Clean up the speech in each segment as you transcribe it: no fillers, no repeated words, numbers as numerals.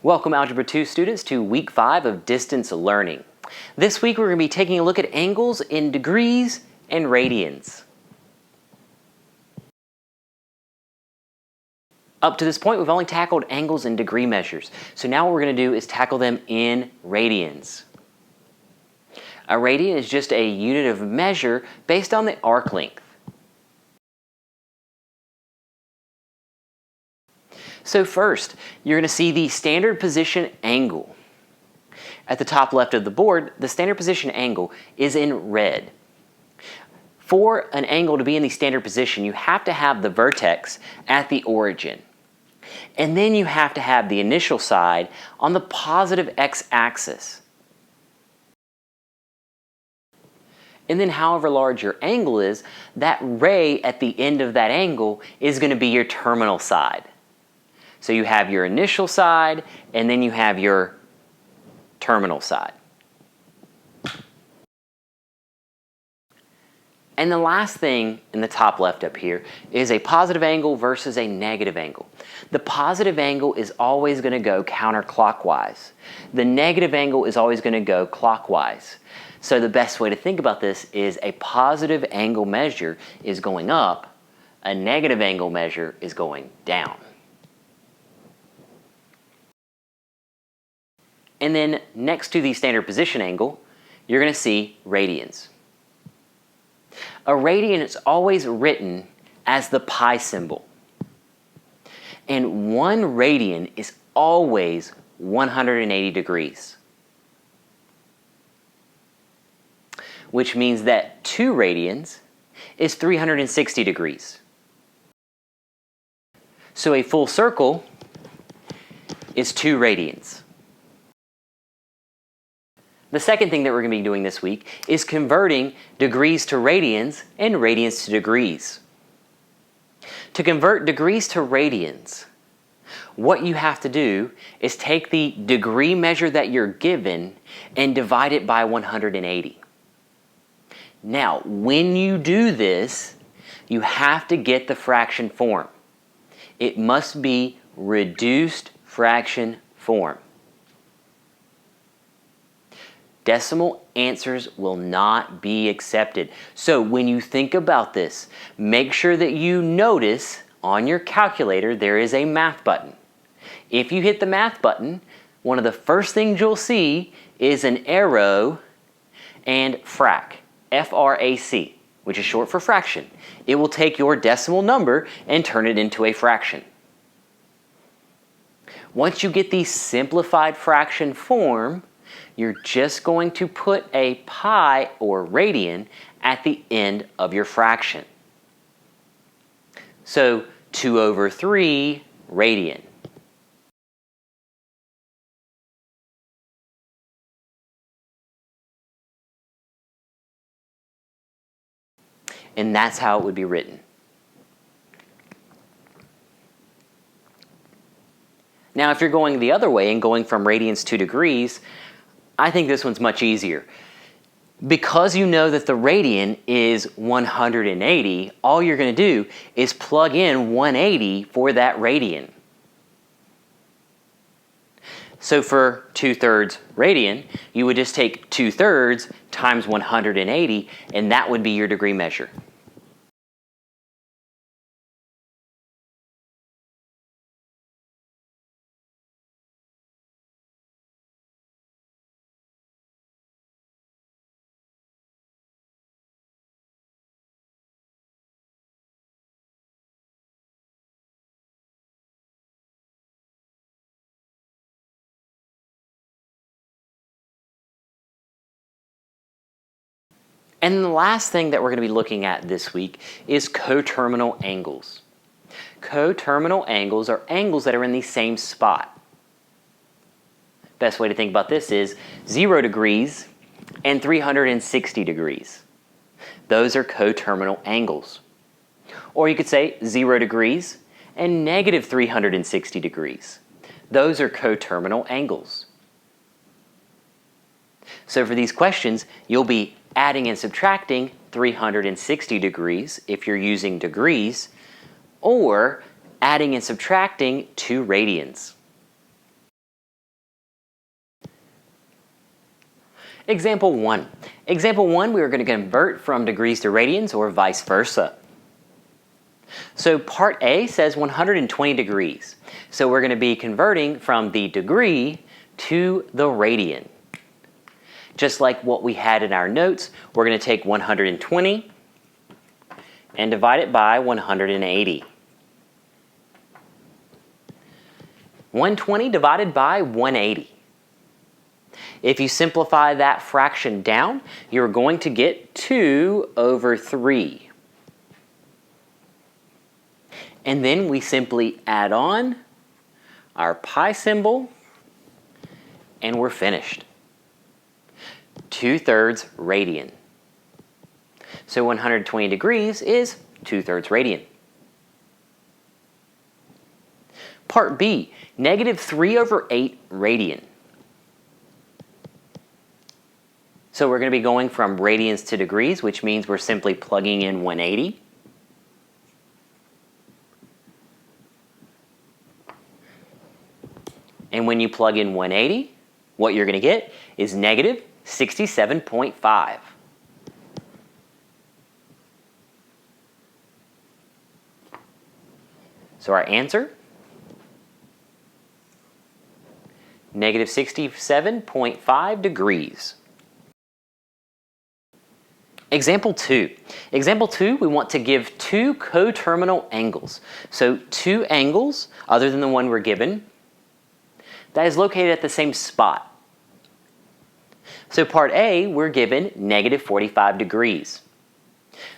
Welcome Algebra 2 students to week 5 of distance learning. This week we're going to be taking a look at angles in degrees and radians. Up to this point we've only tackled angles in degree measures. So now what we're going to do is tackle them in radians. A radian is just a unit of measure based on the arc length. So first, you're going to see the standard position angle. At the top left of the board, the standard position angle is in red. For an angle to be in the standard position, you have to have the vertex at the origin. And then you have to have the initial side on the positive x-axis. And then however large your angle is, that ray at the end of that angle is going to be your terminal side. So you have your initial side, and then you have your terminal side. And the last thing in the top left up here is a positive angle versus a negative angle. The positive angle is always going to go counterclockwise. The negative angle is always going to go clockwise. So the best way to think about this is a positive angle measure is going up, a negative angle measure is going down. And then next to the standard position angle, you're going to see radians. A radian is always written as the pi symbol. And 1 radian is always 180 degrees. Which means that 2 radians is 360 degrees. So a full circle is 2 radians. The second thing that we're going to be doing this week is converting degrees to radians and radians to degrees. To convert degrees to radians, what you have to do is take the degree measure that you're given and divide it by 180. Now, when you do this, you have to get the fraction form. It must be reduced fraction form. Decimal answers will not be accepted. So when you think about this, make sure that you notice on your calculator there is a math button. If you hit the math button, one of the first things you'll see is an arrow and frac, F-R-A-C, which is short for fraction. It will take your decimal number and turn it into a fraction. Once you get the simplified fraction form, you're just going to put a pi or radian at the end of your fraction. So 2/3 radian. And that's how it would be written. Now, if you're going the other way and going from radians to degrees, I think this one's much easier. Because you know that the radian is 180, all you're going to do is plug in 180 for that radian. So for 2/3 radian, you would just take 2/3 times 180, and that would be your degree measure. And the last thing that we're going to be looking at this week is coterminal angles. Coterminal angles are angles that are in the same spot. Best way to think about this is 0 degrees and 360 degrees. Those are coterminal angles. Or you could say 0 degrees and negative 360 degrees. Those are coterminal angles. So for these questions, you'll be adding and subtracting 360 degrees if you're using degrees, or adding and subtracting 2 radians. Example 1. Example 1, we are going to convert from degrees to radians or vice versa. So part A says 120 degrees. So we're going to be converting from the degree to the radian. Just like what we had in our notes, we're going to take 120 and divide it by 180. 120 divided by 180. If you simplify that fraction down, you're going to get 2 over 3. And then we simply add on our pi symbol, and we're finished. 2/3 radian. So 120 degrees is 2/3 radian. Part B, -3/8 radian. So we're going to be going from radians to degrees, which means we're simply plugging in 180. And when you plug in 180, what you're going to get is -67.5. So our answer, -67.5 degrees. Example 2. Example 2, we want to give two coterminal angles. So two angles, other than the one we're given, that is located at the same spot. So part A, we're given -45 degrees.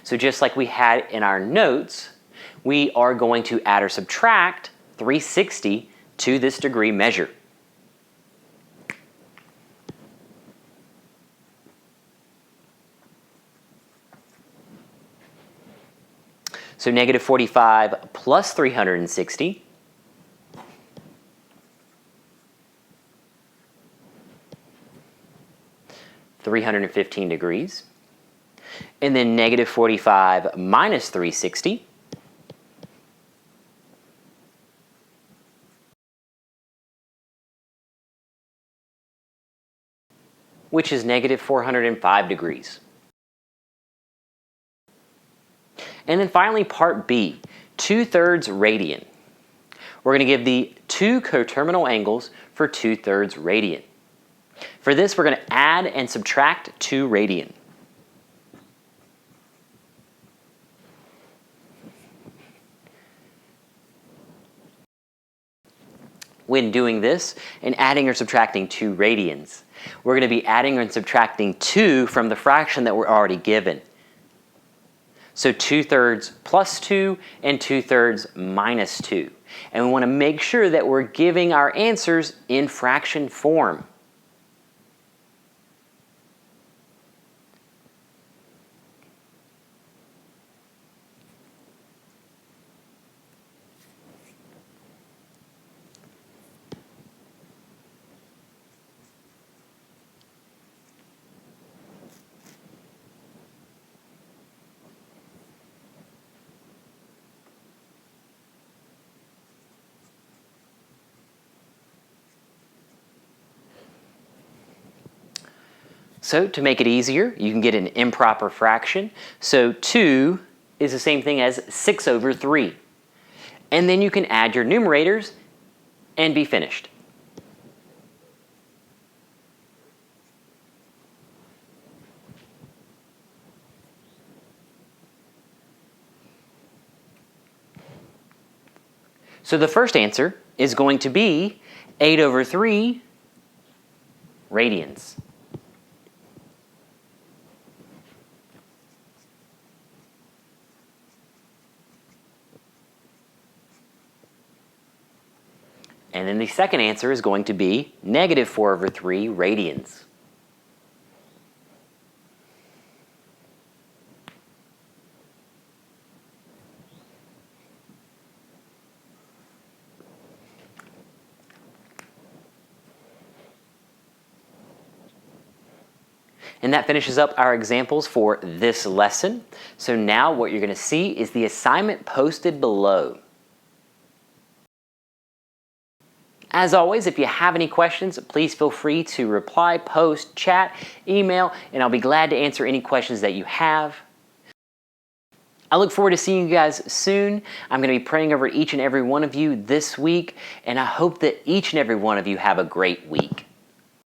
So just like we had in our notes, we are going to add or subtract 360 to this degree measure. So -45 plus 360 . 315 degrees. And then -45 minus 360. Which is -405 degrees. And then finally part B, 2/3 radian. We're going to give the two coterminal angles for 2/3 radian. For this, we're going to add and subtract 2 radian. When doing this and adding or subtracting 2 radians, we're going to be adding and subtracting 2 from the fraction that we're already given. So 2/3 plus 2 and 2/3 minus 2. And we want to make sure that we're giving our answers in fraction form. So to make it easier, you can get an improper fraction. So 2 is the same thing as 6/3. And then you can add your numerators and be finished. So the first answer is going to be 8/3 radians. And then the second answer is going to be -4/3 radians. And that finishes up our examples for this lesson. So now what you're going to see is the assignment posted below. As always, if you have any questions, please feel free to reply, post, chat, email, and I'll be glad to answer any questions that you have. I look forward to seeing you guys soon. I'm going to be praying over each and every one of you this week, and I hope that each and every one of you have a great week.